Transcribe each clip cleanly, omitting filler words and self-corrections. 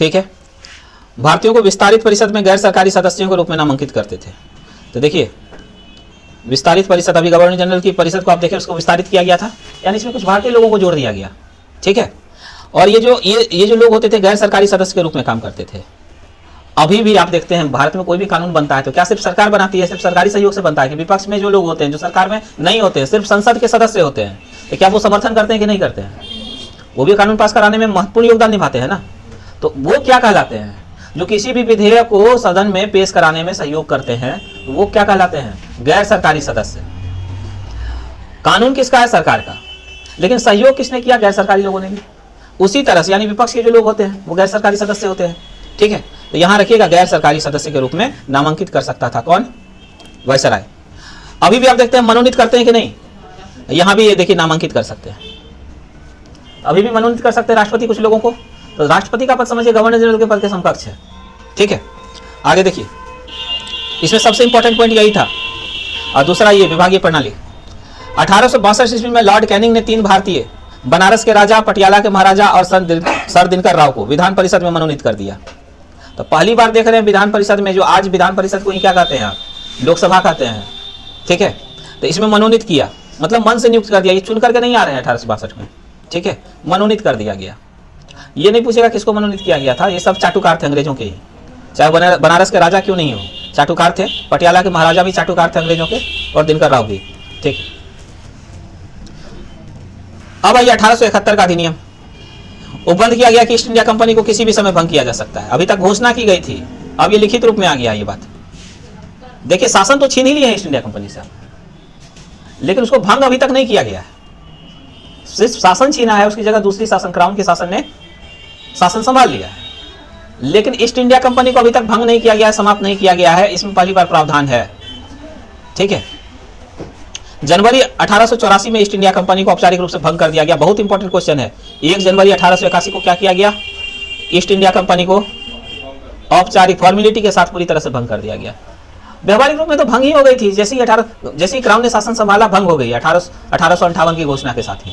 ठीक है। भारतीयों को विस्तारित परिषद में गैर सरकारी सदस्यों के रूप में नामांकित करते थे। तो देखिए विस्तारित परिषद, अभी गवर्नर जनरल की परिषद को आप देखें, उसको विस्तारित किया गया था, यानी इसमें कुछ भारतीय लोगों को जोड़ दिया गया। ठीक है। और ये जो लोग होते थे गैर सरकारी सदस्य के रूप में काम करते थे। अभी भी आप देखते हैं भारत में कोई भी कानून बनता है तो क्या सिर्फ सरकार बनाती है, सिर्फ सरकारी सहयोग से बनता है कि विपक्ष में जो लोग होते हैं जो सरकार में नहीं होते हैं, सिर्फ संसद के सदस्य होते हैं, तो क्या वो समर्थन करते हैं कि नहीं करते हैं? वो भी कानून पास कराने में महत्वपूर्ण योगदान निभाते हैं ना। तो वो क्या कहलाते हैं? जो किसी भी विधेयक को सदन में पेश कराने में सहयोग करते हैं, तो वो क्या कहलाते हैं? गैर सरकारी सदस्य। कानून किसका है? सरकार का, लेकिन सहयोग किसने किया? गैर सरकारी लोगों ने भी। उसी तरह से यानी विपक्ष के जो लोग होते हैं वो गैर सरकारी सदस्य होते हैं। ठीक है। तो यहां रखिएगा गैर सरकारी सदस्य के रूप में नामांकित कर सकता था कौन? वायसराय। अभी भी आप देखते हैं मनोनीत करते हैं कि नहीं? यहां भी ये देखिए नामांकित कर सकते हैं, अभी भी मनोनीत कर सकते हैं राष्ट्रपति कुछ लोगों को। तो राष्ट्रपति का पद समझिए गवर्नर जनरल के पद के समकक्ष है। ठीक है। आगे देखिए, इसमें सबसे इंपॉर्टेंट पॉइंट यही था। और दूसरा ये विभागीय प्रणाली। 1862 ईस्वी में लॉर्ड कैनिंग ने 3 भारतीय, बनारस के राजा, पटियाला के महाराजा और सर दिनकर राव को विधान परिषद में मनोनीत कर दिया। तो पहली बार देख रहे हैं विधान परिषद में, जो आज विधान परिषद को ही क्या कहते हैं आप? लोकसभा कहते हैं। ठीक है। तो इसमें मनोनीत किया, मतलब मन से नियुक्त कर दिया। ये चुन करके नहीं आ रहे हैं 1862 में। ठीक है। मनोनीत कर दिया गया। ये नहीं पूछेगा किसको मनोनीत किया गया था, ये सब चाटुकार थे अंग्रेजों के ही। चाहे बनारस के राजा क्यों नहीं हो, चाटुकार थे। पटियाला के महाराजा भी चाटुकार थे अंग्रेजों के, और दिनकर राव भी। ठीक है। अब आइए 1871 का अधिनियम। उपबंध किया गया कि ईस्ट इंडिया कंपनी को किसी भी समय भंग किया जा सकता है। अभी तक घोषणा की गई थी, अब ये लिखित रूप में आ गया ये बात। देखिए शासन तो छीन ही लिया है ईस्ट इंडिया कंपनी से, लेकिन उसको भंग अभी तक नहीं किया गया है। सिर्फ शासन छीना है, उसकी जगह दूसरी शासन, क्राउन के शासन ने शासन संभाल लिया है। लेकिन ईस्ट इंडिया कंपनी को अभी तक भंग नहीं किया गया है, समाप्त नहीं किया गया है। इसमें पहली बार प्रावधान है। ठीक है। जनवरी 1884 में ईस्ट इंडिया कंपनी को औपचारिक रूप से भंग कर दिया गया। बहुत इंपॉर्टेंट क्वेश्चन है। 1 जनवरी 1881 को क्या किया गया? ईस्ट इंडिया कंपनी को औपचारिक फॉर्मेलिटी के साथ पूरी तरह से भंग कर दिया गया। व्यवहारिक रूप में तो भंग ही हो गई थी, जैसे ही क्राउन ने शासन संभाला भंग हो गई 1858 की घोषणा के साथ ही।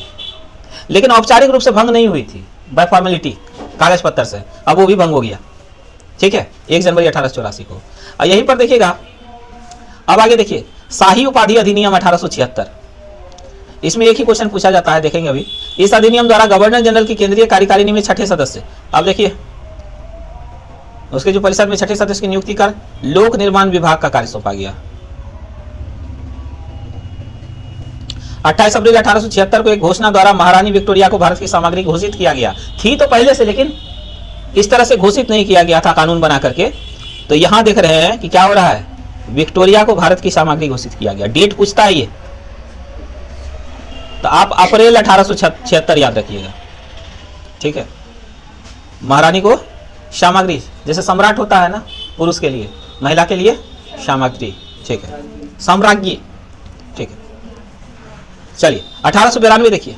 लेकिन औपचारिक रूप से भंग नहीं हुई थी, बाय फॉर्मेलिटी, कागज पत्तर से। अब वो भी भंग हो गया। ठीक है। 1 जनवरी 1884 को। और यहीं पर देखिएगा, अब आगे देखिए, शाही उपाधि अधिनियम 1876। इसमें एक ही क्वेश्चन पूछा जाता है, देखेंगे अभी। इस अधिनियम द्वारा गवर्नर जनरल की केंद्रीय कार्यकारिणी में 6ठे सदस्य, अब देखिए उसके जो परिषद में 6ठे सदस्य की नियुक्ति कर लोक निर्माण विभाग का कार्य सौंपा गया। 28 अप्रैल 1876 को एक घोषणा द्वारा महारानी विक्टोरिया को भारत की सामग्री घोषित किया गया। थी तो पहले से, लेकिन इस तरह से घोषित नहीं किया गया था कानून बना करके। तो यहां देख रहे हैं कि क्या हो रहा है, विक्टोरिया को भारत की सामग्री घोषित किया गया। डेट पूछता है ये, तो आप अप्रैल 1876 याद रखिएगा। ठीक है। महारानी को सामग्री, जैसे सम्राट होता है ना पुरुष के लिए, महिला के लिए सामग्री। ठीक है। साम्राज्ञी। ठीक है। चलिए 1892 देखिए,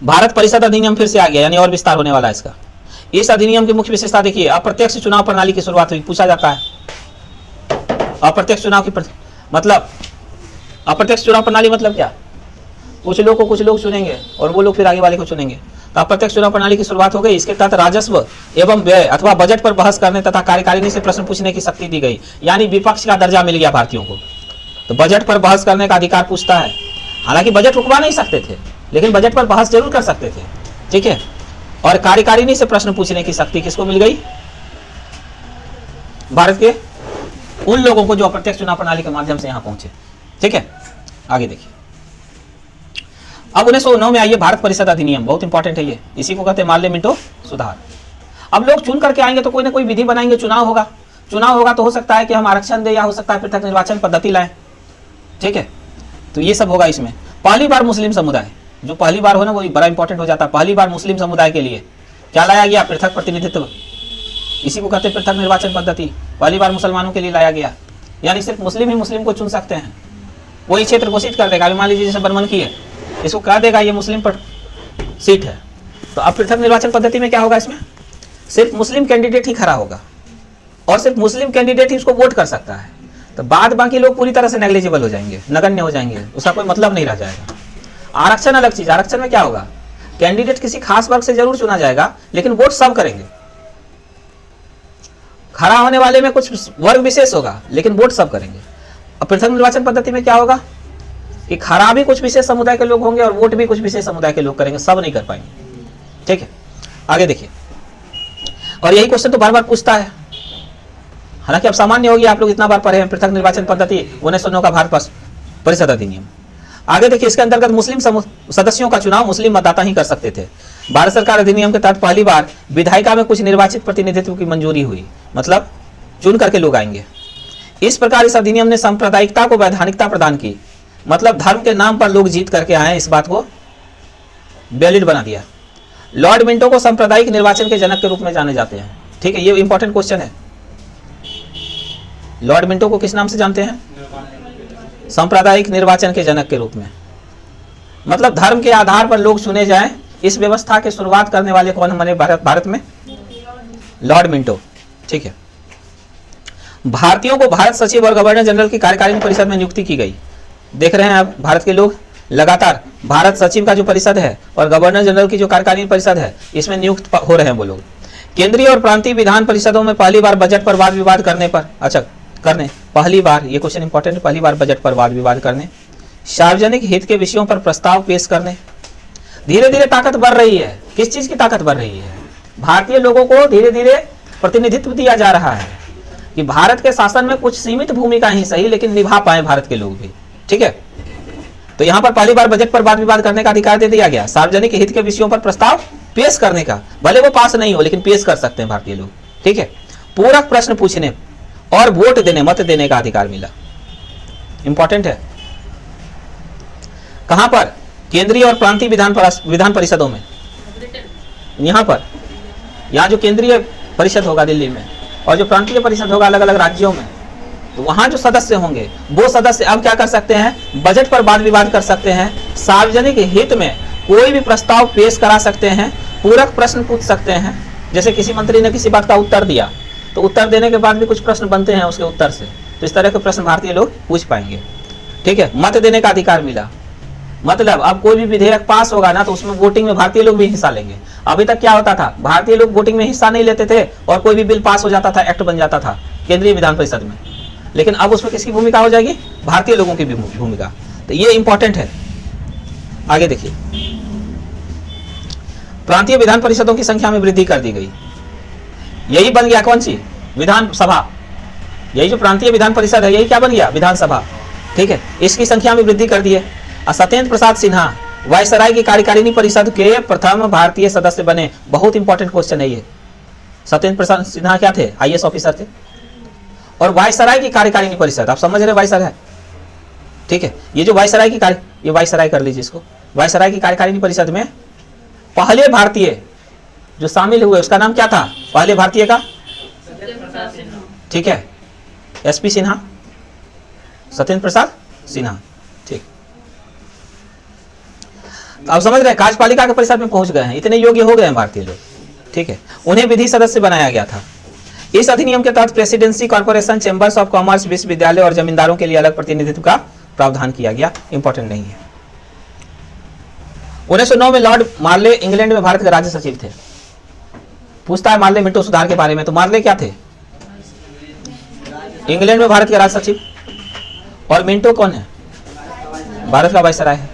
भारत परिषद अधिनियम फिर से आ गया, यानी और विस्तार होने वाला है इसका। इस अधिनियम की मुख्य विशेषता देखिए, अप्रत्यक्ष चुनाव प्रणाली की शुरुआत हुई। पूछा जाता है अप्रत्यक्ष चुनाव की मतलब अप्रत्यक्ष चुनाव प्रणाली मतलब क्या? कुछ लोग चुनेंगे और वो लोग फिर आगे वाले को चुनेंगे। तो अप्रत्यक्ष चुनाव प्रणाली की शुरुआत हो गई। इसके तहत राजस्व एवं व्यय अथवा बजट पर बहस करने तथा कार्यकारिणी से प्रश्न पूछने की शक्ति दी गई, यानी विपक्ष का दर्जा मिल गया भारतीयों को। तो बजट पर बहस करने का अधिकार पूछता है। हालांकि बजट रुकवा नहीं सकते थे, लेकिन बजट पर बहस जरूर कर सकते थे। ठीक है। और कार्यकारिणी से प्रश्न पूछने की शक्ति किसको मिल गई? भारत के उन लोगों को जो अप्रत्यक्ष चुनाव प्रणाली के माध्यम से यहां पहुंचे। ठीक है। आगे देखिए, अब 1909 में आइए भारत परिषद अधिनियम, बहुत इंपॉर्टेंट है ये। इसी को कहते हैं मार्ले मिंटो सुधार। अब लोग चुन करके आएंगे तो कोई ना कोई विधि बनाएंगे, चुनाव होगा तो हो सकता है कि हम आरक्षण दें, या हो सकता है पृथक निर्वाचन पद्धति लाएं। ठीक है। तो ये सब होगा इसमें। पहली बार मुस्लिम समुदाय, जो पहली बार हो ना वो बड़ा इंपॉर्टेंट हो जाता है। पहली बार मुस्लिम समुदाय के लिए क्या लाया गया? पृथक प्रतिनिधित्व। इसी को कहते हैं पृथक निर्वाचन पद्धति। पहली बार मुसलमानों के लिए लाया गया, यानी सिर्फ मुस्लिम ही मुस्लिम को चुन सकते हैं। वही क्षेत्र घोषित कर देगा। मान लीजिए जैसे बर्मन की है, इसको कह देगा ये मुस्लिम पर सीट है, तो अब पृथक निर्वाचन पद्धति में क्या होगा? इसमें सिर्फ मुस्लिम कैंडिडेट ही खड़ा होगा और सिर्फ मुस्लिम कैंडिडेट ही उसको वोट कर सकता है। तो बाद बाकी लोग पूरी तरह से नेग्लिजिबल हो जाएंगे, नगण्य हो जाएंगे, उसका कोई मतलब नहीं रह जाएगा। आरक्षण अलग चीज। आरक्षण में क्या होगा? कैंडिडेट किसी खास वर्ग से जरूर चुना जाएगा, लेकिन वोट सब करेंगे। खड़ा होने वाले में कुछ वर्ग विशेष होगा, लेकिन वोट सब करेंगे। अब पृथक निर्वाचन पद्धति में क्या होगा कि खड़ा भी कुछ विशेष समुदाय के लोग होंगे और वोट भी कुछ विशेष समुदाय के लोग करेंगे, सब नहीं कर पाएंगे। ठीक है, आगे देखिए। और यही क्वेश्चन तो बार बार पूछता है, हालांकि अब सामान्य होगी, आप लोग इतना बार पढ़े हैं पृथक निर्वाचन पद्धति 1909 का भारत परिषद अधिनियम। आगे देखिए, इसके अंतर्गत मुस्लिम सदस्यों का चुनाव मुस्लिम मतदाता ही कर सकते थे। भारत सरकार अधिनियम के तहत पहली बार विधायिका में कुछ निर्वाचित प्रतिनिधित्व की मंजूरी हुई, मतलब चुन करके लोग आएंगे। इस प्रकार इस अधिनियम ने सांप्रदायिकता को वैधानिकता प्रदान की, मतलब धर्म के नाम पर लोग जीत करके आए, इस बात को वैलिड बना दिया। लॉर्ड मिंटो को सांप्रदायिक निर्वाचन के जनक के रूप में जाने जाते हैं। ठीक है, ये इंपॉर्टेंट क्वेश्चन है। लॉर्ड मिंटो को किस नाम से जानते हैं? सांप्रदायिक निर्वाचन के जनक के रूप में, मतलब धर्म के आधार पर लोग चुने जाएं, इस व्यवस्था की शुरुआत करने वाले कौन हमारे भारत में? Lord Minto. ठीक है, भारतीयों को भारत सचिव और गवर्नर जनरल की कार्यकारिणी परिषद में नियुक्ति की गई। देख रहे हैं आप, भारत के लोग लगातार भारत सचिव का जो परिषद है और गवर्नर जनरल की जो कार्यकारिणी परिषद है, इसमें नियुक्त हो रहे हैं वो लोग। केंद्रीय और प्रांतीय विधान परिषदों में पहली बार बजट पर वाद विवाद करने पर, पहली बार, ये क्वेश्चन इंपॉर्टेंट है, पहली बार बजट पर वाद विवाद करने, सार्वजनिक हित के विषयों पर प्रस्ताव पेश करने। धीरे धीरे ताकत बढ़ रही है। किस चीज की ताकत बढ़ रही है? भारतीय लोगों को धीरे धीरे प्रतिनिधित्व दिया जा रहा है कि भारत के शासन में कुछ सीमित भूमिका ही सही, लेकिन निभा पाए भारत के लोग भी। ठीक है, तो यहां पर पहली बार बजट पर वाद विवाद करने का अधिकार दे दिया गया। सार्वजनिक हित के विषयों पर प्रस्ताव पेश करने का, भले वो पास नहीं हो लेकिन पेश कर सकते हैं भारतीय लोग। ठीक है, पूरक प्रश्न पूछने और वोट देने, मत देने का अधिकार मिला। इंपॉर्टेंट है। कहां पर? केंद्रीय और प्रांतीय विधान परिषदों में। यहां पर, यहां जो केंद्रीय परिषद होगा दिल्ली में और जो प्रांतीय परिषद होगा अलग अलग राज्यों में, तो वहां जो सदस्य होंगे वो सदस्य अब क्या कर सकते हैं? बजट पर वाद विवाद कर सकते हैं, सार्वजनिक हित में कोई भी प्रस्ताव पेश करा सकते हैं, पूरक प्रश्न पूछ सकते हैं। जैसे किसी मंत्री ने किसी बात का उत्तर दिया, तो उत्तर देने के बाद भी कुछ प्रश्न बनते हैं उसके उत्तर से, तो इस तरह के प्रश्न भारतीय लोग पूछ पाएंगे। ठीक है, मत देने का अधिकार मिला, मतलब अब कोई भी विधेयक पास होगा ना, तो उसमें वोटिंग में भारतीय लोग भी हिस्सा लेंगे। अभी तक क्या होता था? भारतीय लोग वोटिंग में हिस्सा नहीं लेते थे और कोई भी बिल पास हो जाता था, एक्ट बन जाता था केंद्रीय विधान परिषद में, लेकिन अब उसमें किसकी भूमिका हो जाएगी? भारतीय लोगों की भी भूमिका। तो ये इंपॉर्टेंट है। आगे देखिए, प्रांतीय विधान परिषदों की संख्या में वृद्धि कर दी गई। यही बन गया कौन सी? विधानसभा। यही जो प्रांतीय विधान परिषद है, यही क्या बन गया? विधानसभा। ठीक है, इसकी संख्या में वृद्धि कर दी है। सत्येंद्र प्रसाद सिन्हा वायसराय की कार्यकारिणी परिषद के प्रथम भारतीय सदस्य बने। बहुत इंपॉर्टेंट क्वेश्चन है ये। सत्येंद्र प्रसाद सिन्हा क्या थे? IAS ऑफिसर थे। और वायसराय की कार्यकारिणी परिषद, आप समझ रहे वायसराय? ठीक है, ये जो वायसराय की ये वायसराय कर लीजिए इसको। वायसराय की कार्यकारिणी परिषद में पहले भारतीय जो शामिल हुए उसका नाम क्या था? पहले भारतीय का? ठीक है, SP सिन्हा, सत्येंद्र प्रसाद सिन्हा। ठीक, तो आप समझ रहे हैं, कार्यपालिका के परिषद में पहुंच गए हैं, इतने योग्य हो गए हैं भारतीय लोग। ठीक है, उन्हें विधि सदस्य बनाया गया था। इस अधिनियम के तहत presidency, corporation, chambers of commerce, विश्वविद्यालय और जमींदारों के लिए अलग प्रतिनिधित्व का प्रावधान किया गया। इंपॉर्टेंट नहीं है। 1909 में लॉर्ड मार्ले इंग्लैंड में भारत के राज्य सचिव थे। पूछता है मार्ले मिंटो सुधार के बारे में, तो मार्ले क्या थे? इंग्लैंड में भारत के राज्य सचिव। और मिंटो कौन है? भारत का वायसराय है।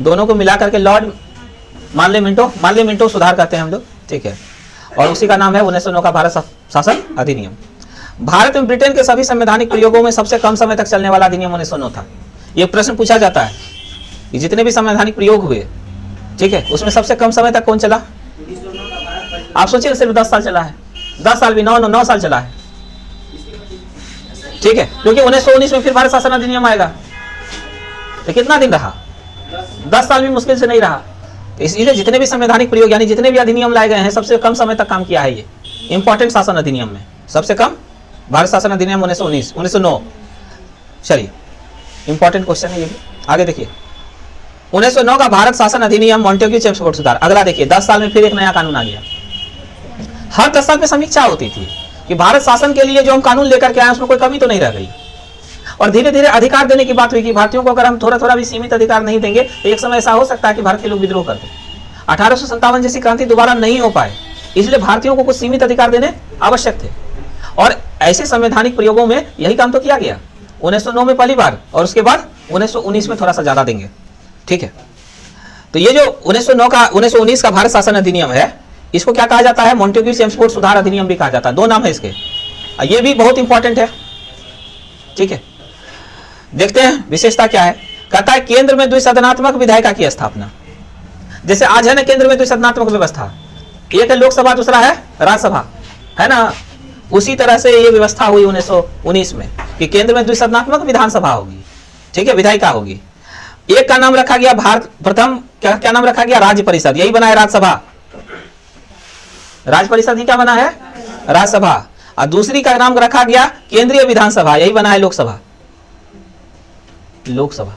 दोनों को मिलाकर के लॉर्ड मार्ले मिंटो सुधार करते हैं हम लोग। ठीक है, और उसी का नाम है 1909 का भारत शासन अधिनियम। भारत में ब्रिटेन के सभी संवैधानिक प्रयोगों में सबसे कम समय तक चलने वाला अधिनियम 1909 था। यह प्रश्न पूछा जाता है कि जितने भी संवैधानिक प्रयोग हुए, ठीक है, उसमें सबसे कम समय तक कौन चला? आप सोचिए, सिर्फ 10 साल चला है। 10 साल भी 9 साल चला है। ठीक है, क्योंकि 1919 में फिर भारत शासन अधिनियम आएगा, तो कितना दिन रहा? 10 साल भी मुश्किल से नहीं रहा। तो इसलिए जितने भी संवैधानिक प्रयोग यानी जितने भी अधिनियम लाए गए हैं, सबसे कम समय तक काम किया है ये इंपॉर्टेंट शासन अधिनियम में। सबसे कम भारत शासन अधिनियम 1909। चलिए, इंपॉर्टेंट क्वेश्चन है ये भी। आगे देखिए, 1909 का भारत शासन अधिनियम, मॉन्टेग्यू चेम्सफोर्ड सुधार। अगला देखिए, 10 साल में फिर एक नया कानून आ गया। हर 10 साल में समीक्षा होती थी कि भारत शासन के लिए जो हम कानून लेकर के आए उसमें कोई कमी तो नहीं रह गई। और धीरे धीरे अधिकार देने की बात हुई कि भारतीयों को अगर हम थोड़ा थोड़ा भी सीमित अधिकार नहीं देंगे तो एक समय ऐसा हो सकता है कि भारत के लोग विद्रोह कर दें। 1857 जैसी क्रांति दोबारा नहीं हो पाए, इसलिए भारतीयों को कुछ सीमित अधिकार देने आवश्यक थे। और ऐसे संवैधानिक प्रयोगों में यही काम तो किया गया 1909 में पहली बार, और उसके बाद 1919 में थोड़ा सा ज्यादा देंगे। ठीक है, तो ये जो 1919 का भारत शासन अधिनियम है, इसको क्या कहा जाता है? मॉन्टेग्यू चेम्सफोर्ड सुधार अधिनियम भी कहा जाता है। दो नाम है इसके, ये भी बहुत इंपॉर्टेंट है। ठीक है, देखते हैं विशेषता क्या है। कहता है केंद्र में द्विसदनात्मक विधायिका की स्थापना। जैसे आज है ना केंद्र में द्विसदनात्मक व्यवस्था, एक है लोकसभा, दूसरा है राज्यसभा, है ना। उसी तरह से ये व्यवस्था हुई 1919 में कि केंद्र में द्विसदनात्मक विधानसभा होगी। ठीक है, विधायिका होगी। एक का नाम रखा गया भारत प्रथम, क्या नाम रखा गया? राज्य परिषद, यही बना है राज्यसभा। राज्य परिषद ही क्या बना है? राज्यसभा। और दूसरी का नाम रखा गया केंद्रीय विधानसभा, यही बना है लोकसभा। लोकसभा,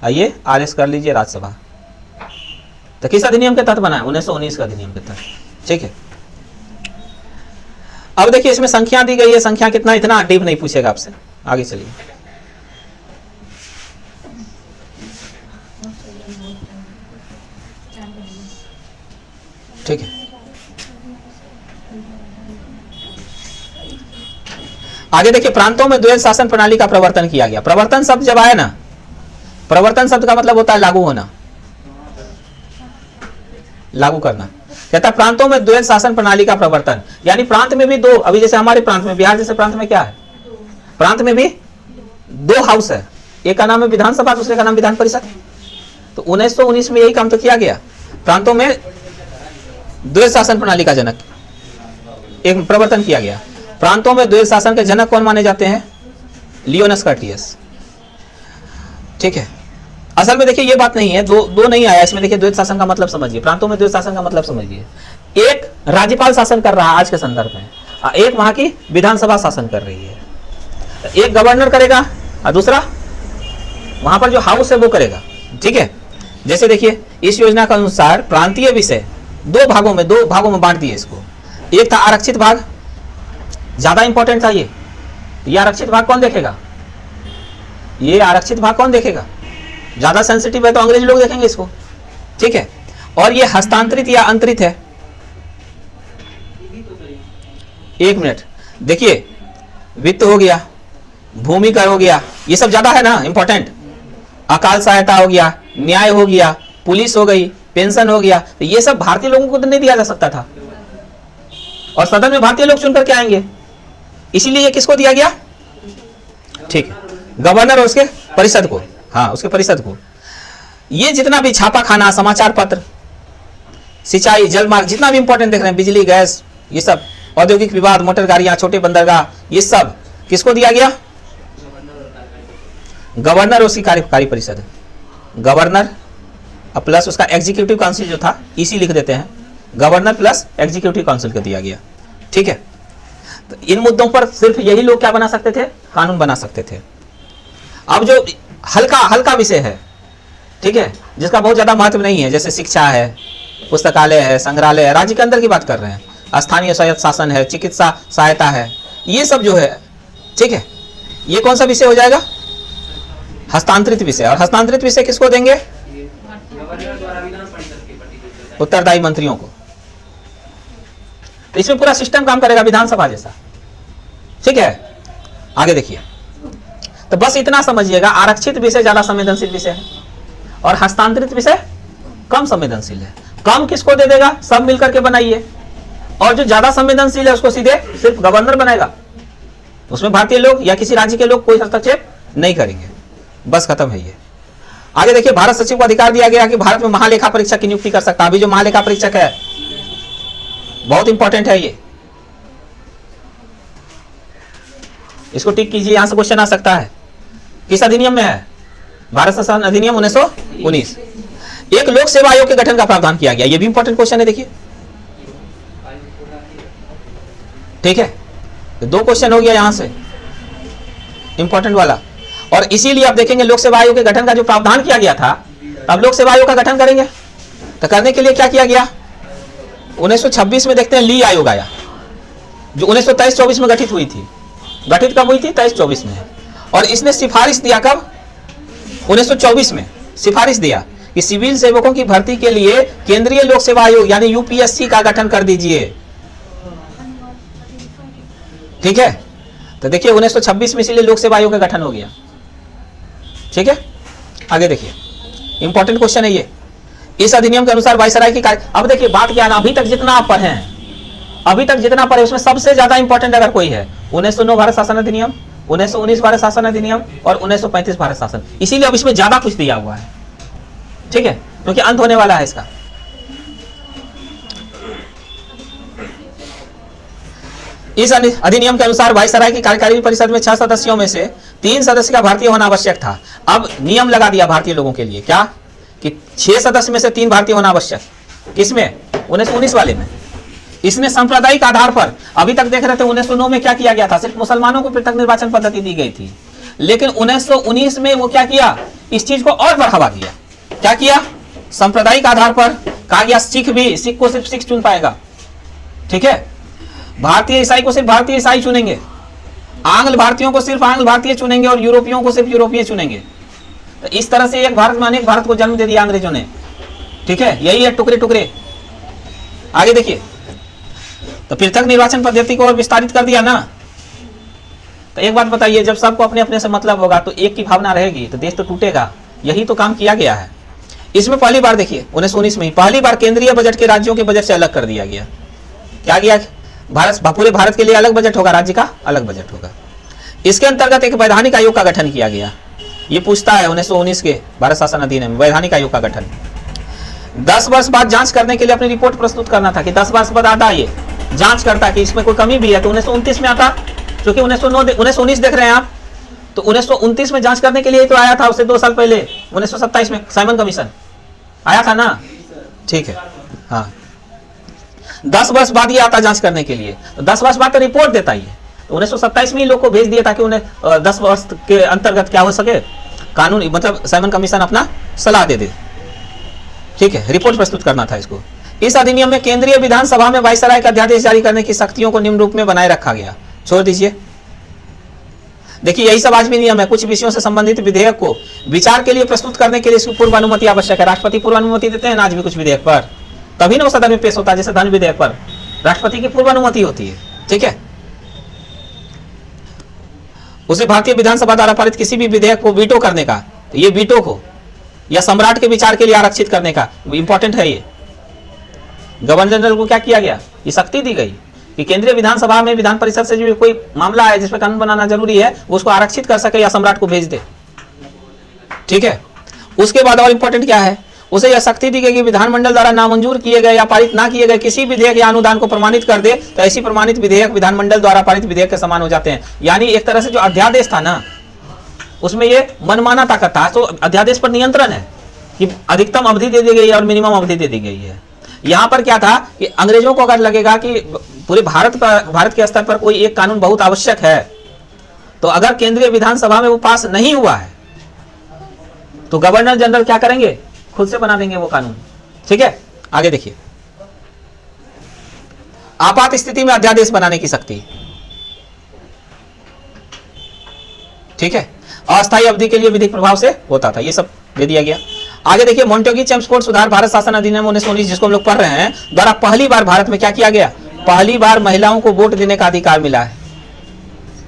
आइए आरएस कर लीजिए राज्यसभा। तो किस अधिनियम के तहत बना है? 1919 का अधिनियम के तहत। ठीक है, अब देखिए इसमें संख्या दी गई है। संख्या कितना, इतना डीप नहीं पूछेगा आपसे। आगे चलिए, ठीक है। आगे देखिए, प्रांतों में द्वैध शासन प्रणाली का प्रवर्तन किया गया। प्रवर्तन शब्द जब आए ना, प्रवर्तन शब्द का मतलब होता है लागू होना, लागू करना। कहता है प्रांतों में द्वैध शासन प्रणाली का प्रवर्तन, यानी प्रांत में भी दो, अभी जैसे हमारे प्रांत में, बिहार जैसे प्रांत में क्या है? प्रांत में भी दो हाउस है, एक का नाम है विधानसभा, दूसरे का नाम विधान परिषद। तो 1919 में यही काम तो किया गया, प्रांतों में द्वैध शासन प्रणाली का जनक एक प्रवर्तन किया गया। प्रांतों में द्वैध शासन के जनक कौन माने जाते हैं? लियोनस कर्टियस। ठीक है, असल में देखिए ये बात नहीं है, दो नहीं आया इसमें। देखिए द्वैध शासन का मतलब समझिए, प्रांतों में द्वैध शासन का मतलब समझिए। एक राज्यपाल शासन कर रहा है आज के संदर्भ में, एक वहां की विधानसभा शासन कर रही है। एक गवर्नर करेगा और दूसरा वहां पर जो हाउस है वो करेगा। ठीक है, जैसे देखिए इस योजना के अनुसार प्रांतीय विषय दो भागों में बांट दिए इसको। एक था आरक्षित भाग, ज्यादा इंपॉर्टेंट था ये आरक्षित भाग कौन देखेगा? ये आरक्षित भाग कौन देखेगा? ज्यादा सेंसिटिव है तो अंग्रेज लोग देखेंगे इसको। ठीक है, और ये हस्तांतरित या अंतरित है। एक मिनट, देखिए वित्त हो गया, भूमि कर हो गया, ये सब ज्यादा है ना इंपॉर्टेंट। अकाल सहायता हो गया, न्याय हो गया, पुलिस हो गई, पेंशन हो गया। तो ये सब भारतीय लोगों को तो नहीं दिया जा सकता था, और सदन में भारतीय लोग चुन करके आएंगे, इसीलिए ये किसको दिया गया? ठीक है, गवर्नर और उसके परिषद को। हाँ, उसके परिषद को। ये जितना भी छापा खाना, समाचार पत्र, सिंचाई, जलमार्ग, जितना भी इंपॉर्टेंट देख रहे हैं, बिजली, गैस, ये सब, औद्योगिक विवाद, मोटर गाड़ियां, छोटे बंदरगाह, ये सब किसको दिया गया? गवर्नर और उसकी कार्यकारी परिषद। गवर्नर प्लस उसका एग्जीक्यूटिव काउंसिल जो था, इसी लिख देते हैं, गवर्नर प्लस एग्जीक्यूटिव काउंसिल को दिया गया। ठीक है, तो इन मुद्दों पर सिर्फ यही लोग क्या बना सकते थे? कानून बना सकते थे। अब जो हल्का विषय है, ठीक है, जिसका बहुत ज्यादा महत्व नहीं है, जैसे शिक्षा है, पुस्तकालय है, संग्रहालय है, राज्य के अंदर की बात कर रहे हैं, स्थानीय स्वायत्त शासन है, चिकित्सा सहायता है, ये सब जो है, ठीक है, ये कौन सा विषय हो जाएगा? हस्तांतरित विषय। और हस्तांतरित विषय किसको देंगे? उत्तरदायी मंत्रियों को। तो इसमें पूरा सिस्टम काम करेगा विधानसभा जैसा। ठीक है, आगे देखिए, तो बस इतना समझिएगा, आरक्षित विषय ज्यादा संवेदनशील विषय है और हस्तांतरित विषय कम संवेदनशील है। कम किसको दे देगा? सब मिलकर के बनाइए, और जो ज्यादा संवेदनशील है उसको सीधे सिर्फ गवर्नर बनाएगा, उसमें भारतीय लोग या किसी राज्य के लोग कोई हस्तक्षेप नहीं करेंगे। बस खत्म है ये। आगे देखिए, भारत सचिव को अधिकार दिया गया कि भारत में महालेखा परीक्षक की नियुक्ति कर सकता है। अभी जो महालेखा परीक्षक है बहुत इंपॉर्टेंट है, ये इसको टिक कीजिए, यहां से क्वेश्चन आ सकता है। किस अधिनियम में है? भारत शासन अधिनियम 1919। एक लोक सेवा आयोग के गठन का प्रावधान किया गया, ये भी इंपॉर्टेंट क्वेश्चन है, देखिए। ठीक है, तो दो क्वेश्चन हो गया यहां से इंपॉर्टेंट वाला। और इसीलिए आप देखेंगे लोक सेवा आयोग के गठन का जो प्रावधान किया गया था, अब लोक सेवा आयोग का गठन करेंगे, तो करने के लिए क्या किया गया? 1926 में देखते हैं ली आयोग आया, जो 1923-24 में गठित हुई थी। गठित कब हुई थी? 23-24 में। और इसने सिफारिश दिया कब? 1924 में सिफारिश दिया कि सिविल सेवकों की भर्ती के लिए केंद्रीय लोक सेवा आयोग यानी यूपीएससी का गठन कर दीजिए। ठीक है, तो देखिए 1926 में इसीलिए लोक सेवा आयोग का गठन हो गया। ठीक है, आगे देखिए, इंपॉर्टेंट क्वेश्चन है ये। इस अधिनियम के अनुसार वायसराय की कार्य, अब देखिए बात क्या है, अभी तक जितना आप पढ़े हैं, अभी तक जितना पढ़े उसमें सबसे ज्यादा इंपॉर्टेंट अगर कोई है 1909 भारत शासन अधिनियम, 1919 भारत शासन अधिनियम और 1935 भारत शासन, इसीलिए अब इसमें ज्यादा कुछ दिया हुआ है। ठीक है, क्योंकि अंत होने वाला है इसका। इस अधिनियम के अनुसार वायसराय की कार्यकारी परिषद में 6 सदस्यों में से 3 सदस्य का भारतीय होना आवश्यक था। अब नियम लगा दिया भारतीय लोगों के लिए, क्या कि 6 सदस्य में से 3 भारतीय होना आवश्यक। किसमें? 1919 वाले में। इसने सांप्रदायिक आधार पर, अभी तक देख रहे थे 1909 में क्या किया गया था, सिर्फ मुसलमानों को पृथक निर्वाचन पद्धति दी गई थी, लेकिन 1919 में वो क्या किया, इस चीज को और बढ़ावा दिया। क्या किया? सांप्रदायिक आधार पर कहा गया सिख भी, सिख को सिर्फ सिख चुन पाएगा। ठीक है, भारतीय ईसाई को सिर्फ भारतीय ईसाई चुनेंगे, आंग्ल भारतीयों को सिर्फ आंग्ल भारतीय चुनेंगे और यूरोपियों को सिर्फ यूरोपीय चुनेंगे। तो इस तरह से एक भारत में अनेक भारत को जन्म दे दिया अंग्रेजों ने। ठीक है, यही है टुकड़े टुकड़े। आगे देखिए, तो पृथक निर्वाचन पद्धति को और विस्तारित कर दिया ना। तो एक बात बताइए, जब सबको अपने अपने से मतलब होगा तो एक की भावना रहेगी तो देश तो टूटेगा। यही तो काम किया गया है। इसमें पहली बार देखिए 1919 में ही पहली बार केंद्रीय बजट के राज्यों के बजट से अलग कर दिया गया। क्या किया? पूरे भारत के लिए अलग बजट होगा, राज्य का अलग बजट होगा। इसके अंतर्गत एक वैधानिक आयोग का गठन किया गया। ये पूछता है 1919 के भारत शासन अधिनियम में वैधानिक आयोग का गठन। 10 वर्ष बाद जांच करने के लिए अपनी रिपोर्ट प्रस्तुत करना था कि 10 वर्ष बाद आता ये जांच करता कि इसमें कोई कमी भी है, तो 1929 में आता, क्योंकि 1919 देख रहे हैं आप, तो 1929 में जांच करने के लिए तो आया था। उससे 2 साल पहले 1927 में साइमन कमीशन आया था ना। ठीक है, हाँ, 10 वर्ष बाद ये आता जांच करने के लिए, तो 10 वर्ष बाद तो रिपोर्ट देता ही है। तो 1927 में ही लोग को भेज दिया ताकि उन्हें 10 वर्ष के अंतर्गत क्या हो सके, कानून मतलब साइमन कमीशन अपना सलाह दे दे। ठीक है, रिपोर्ट प्रस्तुत करना था इसको। इस अधिनियम में केंद्रीय विधानसभा में वायसराय का अध्यादेश जारी करने की शक्तियों को निम्न रूप में बनाए रखा गया। छोड़ दीजिए, देखिए यही सब आज भी नियम है। कुछ विषयों से संबंधित विधेयक को विचार के लिए प्रस्तुत करने के लिए इसकी पूर्व अनुमति आवश्यक है। राष्ट्रपति पूर्व अनुमति देते हैं ना आज भी कुछ विधेयक पर, तभी ना वो सदन में पेश होता है। जैसे धन विधेयक पर राष्ट्रपति की पूर्व अनुमति होती है। ठीक है, उसे भारतीय विधानसभा द्वारा पारित किसी भी विधेयक को वीटो करने का, तो ये वीटो को या सम्राट के विचार के लिए आरक्षित करने का इंपॉर्टेंट है। ये गवर्नर जनरल को क्या किया गया, ये शक्ति दी गई कि केंद्रीय विधानसभा में विधान परिषद से जो कोई मामला है जिसमें कानून बनाना जरूरी है, वो उसको आरक्षित कर सके या सम्राट को भेज दे। ठीक है, उसके बाद और इंपॉर्टेंट क्या है, उसे यह शक्ति दी गई कि विधानमंडल द्वारा नामंजूर किए गए या पारित ना किए गए किसी विधेयक या अनुदान को प्रमाणित कर दे, तो ऐसी प्रमाणित विधेयक विधानमंडल द्वारा पारित विधेयक के समान हो जाते हैं। यानी एक तरह से जो अध्यादेश था ना, उसमें ये मनमाना ताकत था। तो अध्यादेश पर नियंत्रण है कि अधिकतम अवधि दे दी गई है और मिनिमम अवधि दे दी गई है। यहां पर क्या था कि अंग्रेजों को अगर लगेगा कि पूरे भारत के स्तर पर कोई एक कानून बहुत आवश्यक है, तो अगर केंद्रीय विधानसभा में वो पास नहीं हुआ है तो गवर्नर जनरल क्या करेंगे, खुद से बना देंगे वो कानून। ठीक है, आगे देखिए, आपात स्थिति में अध्यादेश बनाने की शक्ति। ठीक है, अस्थायी अवधि के लिए विधिक प्रभाव से होता था, ये सब दे दिया गया। आगे देखिए, मोंटेग्यू चेम्सफोर्ड सुधार भारत शासन अधिनियम 1919 जिसको हम लोग पढ़ रहे हैं द्वारा पहली बार भारत में क्या किया गया, पहली बार महिलाओं को वोट देने का अधिकार मिला है।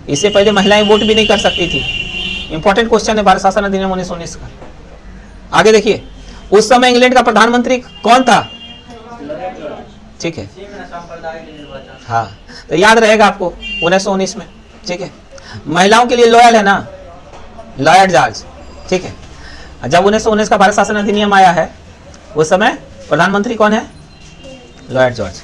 इससे पहले महिलाएं वोट भी नहीं कर सकती थी। इंपॉर्टेंट क्वेश्चन है भारत शासन अधिनियम 1919 का। आगे देखिए, उस समय इंग्लैंड का प्रधानमंत्री कौन था? ठीक है, हाँ, तो याद रहेगा आपको 1919 में। ठीक है, महिलाओं के लिए लॉयल है ना, लॉयड जॉर्ज। ठीक है, जब 1919 का भारत शासन अधिनियम आया है उस समय प्रधानमंत्री कौन है? Lloyd George.